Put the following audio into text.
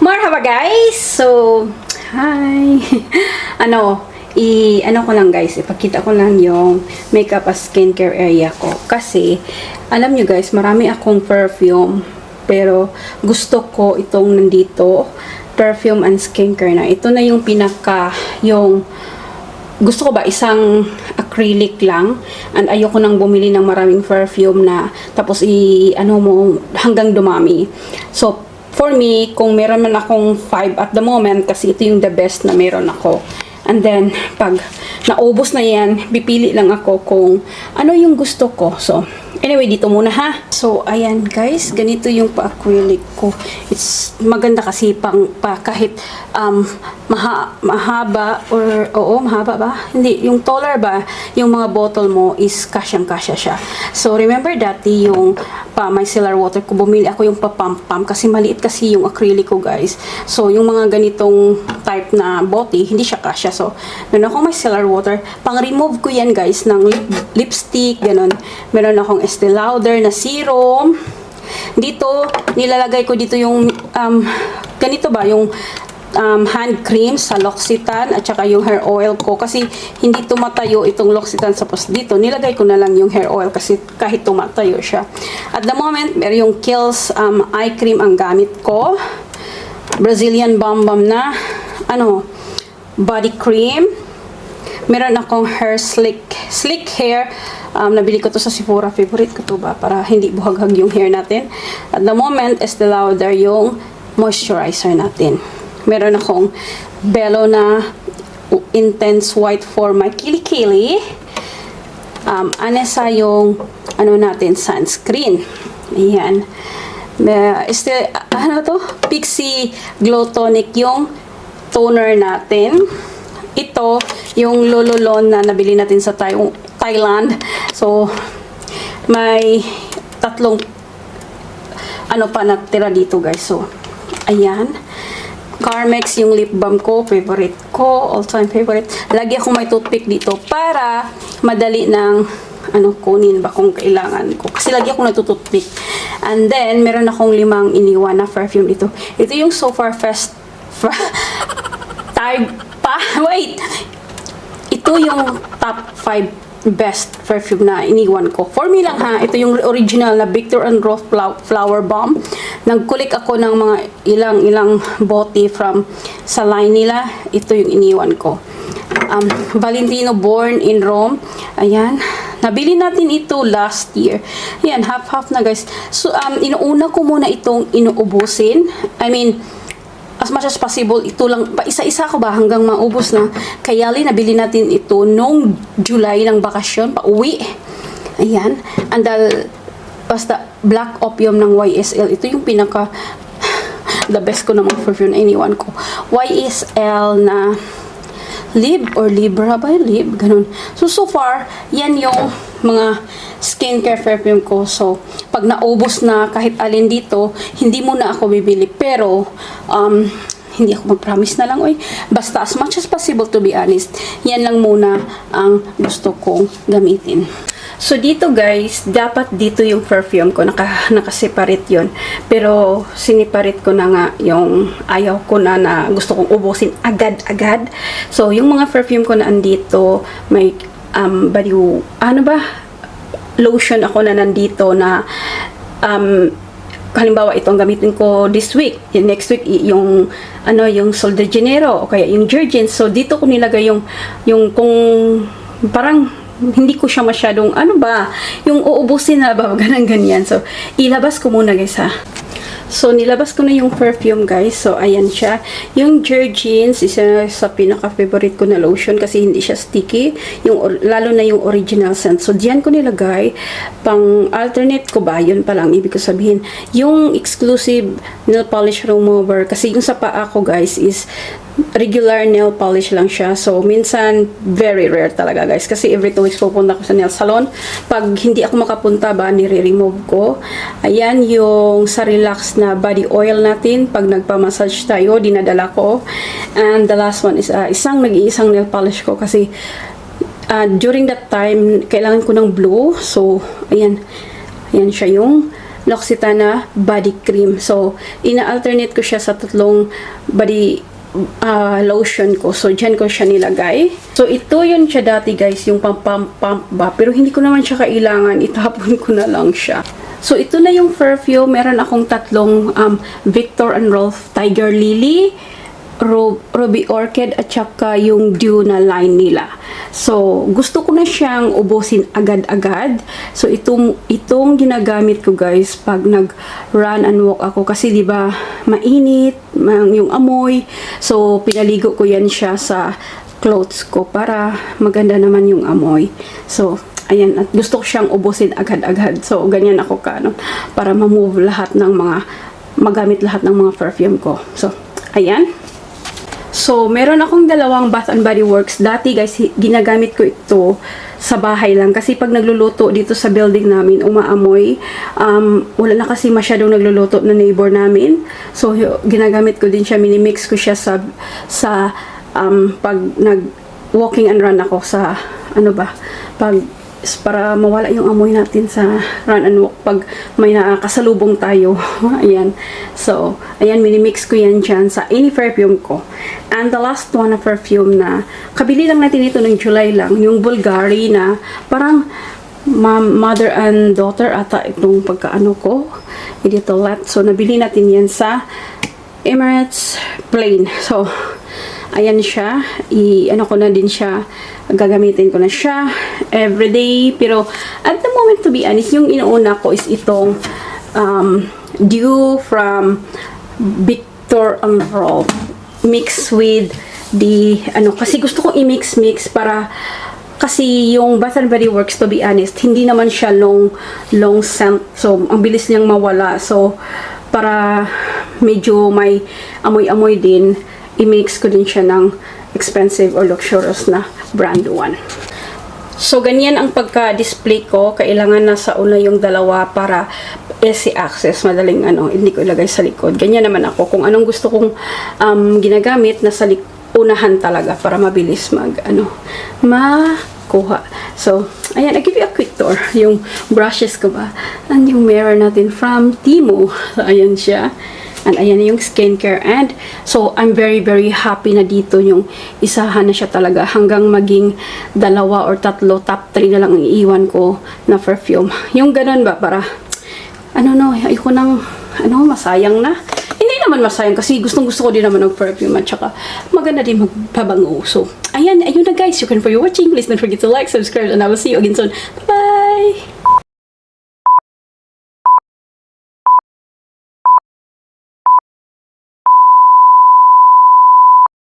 Marhaba guys! So, hi! ano ko lang guys, ipakita ko lang yung makeup at skincare area ko. Kasi, alam nyo guys, marami akong perfume. Pero, gusto ko itong nandito, perfume and skincare na. Ito na yung gusto ko ba isang acrylic lang, and ayoko nang bumili ng maraming perfume na tapos hanggang dumami. So for me, kung meron man akong 5 at the moment, kasi ito yung the best na meron ako. And then, pag naubos na yan, pipili lang ako kung ano yung gusto ko. So, anyway, dito muna ha. So, ayan guys, ganito yung pa-acrylic ko. It's maganda kasi kahit mahaba mahaba ba? Hindi, yung taller ba, yung mga bottle mo is kasyang-kasya siya. So, remember dati yung micellar water ko, bumili ako yung pa-pump-pump kasi maliit kasi yung acrylic ko guys. So, yung mga ganitong type na bote, hindi siya kasya. So, meron akong micellar water. Pang-remove ko yan guys ng lipstick, ganun. Meron akong Estee Lauder na serum. Dito, nilalagay ko dito yung, ganito ba, yung hand cream sa L'Occitane at saka yung hair oil ko. Kasi hindi tumatayo itong L'Occitane. Tapos dito, nilagay ko na lang yung hair oil kasi kahit tumatayo siya. At the moment, meron yung Kiehl's eye cream ang gamit ko. Brazilian Bam Bam na, body cream. Meron akong hair slick hair. Nabili ko to sa Sephora. Favorite ko to ba? Para hindi buhaghag yung hair natin. At the moment, Estee Lauder yung moisturizer natin. Meron akong Bello na Intense White for my kilikili. Anessa yung natin, sunscreen. Ayan. Pixie Glow Tonic yung toner natin. Ito, yung Lololon na nabili natin sa Thailand. So, may tatlong pa natira dito guys. So, ayan. Carmex yung lip balm ko, favorite ko, all-time favorite. Lagi akong may toothpick dito para madali ng kunin ba kung kailangan ko. Kasi lagi akong natutoothpick. And then, meron akong 5 iniwan na perfume dito. Ito yung So Far Fest Wait! Ito yung top 5 best perfume na iniwan ko. For me lang ha, ito yung original na Victor and Rolf Flower Bomb. Nagkulik ako ng mga ilang bote sa line nila. Ito yung iniwan ko. Valentino Born in Rome. Ayan. Nabili natin ito last year. Ayan, half-half na guys. So, inuuna ko muna itong inuubusin. As much as possible, ito lang, isa-isa ko ba hanggang maubos na. Kaya nabili natin ito nung July ng bakasyon, pauwi. Ayan. And basta Black Opium ng YSL. Ito yung the best ko namang perfume na iniwan ko. YSL na Lib or Libra ba? Lib, ganun. So far, yan yung mga skincare perfume ko. So, pag naubos na kahit alin dito, hindi muna ako bibili. Pero, hindi ako mag-promise na lang. Basta as much as possible, to be honest, yan lang muna ang gusto kong gamitin. So, dito guys, dapat dito yung perfume ko, nakaseparate yun. Pero, siniparate ko na nga yung ayaw ko na gusto kong ubusin agad-agad. So, yung mga perfume ko na andito, may lotion ako na nandito na halimbawa itong gamitin ko this week, next week yung Sol de Janeiro o kaya yung Jergens. So dito ko nilagay yung kung parang hindi ko siya masyadong yung uubusin na ba ganyan. So ilabas ko muna guys ha. So, nilabas ko na yung perfume, guys. So, ayan siya. Yung Jergens, isa sa pinaka-favorite ko na lotion kasi hindi siya sticky. Lalo na yung original scent. So, diyan ko nilagay. Pang-alternate ko ba? Yun pa lang, ibig ko sabihin. Yung exclusive nail polish remover. Kasi yung sa paa ko, guys, is regular nail polish lang siya. So, minsan, very rare talaga, guys. Kasi every 2 weeks pupunta ko sa nail salon. Pag hindi ako makapunta ba, nire-remove ko. Ayan, yung sa relax na body oil natin. Pag nagpa-massage tayo, dinadala ko. And the last one is nag-iisang nail polish ko. Kasi, during that time, kailangan ko ng blue. So, ayan. Ayan siya yung L'Occitane body cream. So, ina-alternate ko siya sa tatlong body lotion ko. So, dyan ko siya nilagay. So, ito yun siya dati guys, yung pump ba. Pero hindi ko naman siya kailangan. Itapon ko na lang siya. So, ito na yung perfume. Meron akong tatlong Viktor and Rolf Tiger Lily, Ruby Orchid, at saka yung Dew na line nila. So, gusto ko na siyang ubusin agad-agad. So, itong ginagamit ko guys pag nag-run and walk ako. Kasi, di ba mainit, yung amoy. So, pinaligo ko yan siya sa clothes ko para maganda naman yung amoy. So, ayan, at gusto ko siyang ubusin agad-agad. So, ganyan ako para ma-move lahat ng magamit lahat ng mga perfume ko. So, ayan. So, meron akong dalawang Bath and Body Works. Dati guys, ginagamit ko ito sa bahay lang. Kasi pag nagluluto dito sa building namin, umaamoy. Wala na kasi masyadong nagluluto na neighbor namin. So, ginagamit ko din siya. Minimix ko siya sa pag nag-walking and run ako sa, para mawala yung amoy natin sa run and walk pag may nakakasalubong tayo. Ayan. So, ayan, minimix ko yan dyan sa any perfume ko. And the last one na perfume na kabili lang natin ito ng July lang, yung Bulgari na parang mother and daughter ata itong pagkaano ko. Dito lot. So, nabili natin yan sa Emirates Plain. So, ayan siya. Ano ko na din siya. Gagamitin ko na siya everyday. Pero, at the moment, to be honest, yung inuuna ko is itong Dew from Viktor and Rolf. Mix with the, kasi gusto kong i-mix para, kasi yung Bath and Body Works, to be honest, hindi naman siya long scent. So, ang bilis niyang mawala. So, para medyo may amoy-amoy din, i-mix ko din siya ng expensive or luxurious na brand one. So, ganyan ang pagka-display ko. Kailangan nasa una yung dalawa para easy access. Madaling hindi ko ilagay sa likod. Ganyan naman ako. Kung anong gusto kong ginagamit, nasa unahan talaga para mabilis makuha. So, ayan, I give you a quick tour. Yung brushes ko ba? And yung mirror natin from Temu. So, ayan siya. And ayan yung skincare. And so, I'm very, very happy na dito yung isahan na siya talaga hanggang maging 2 or 3, top 3 na lang ang iiwan ko na perfume. Yung ganun ba, para, ayoko nang, masayang na. Hindi naman masayang kasi gustong-gusto ko din naman ng perfume at saka maganda din magpabango. So, ayun na guys. You can for you watching. Please don't forget to like, subscribe, and I will see you again soon. Bye-bye!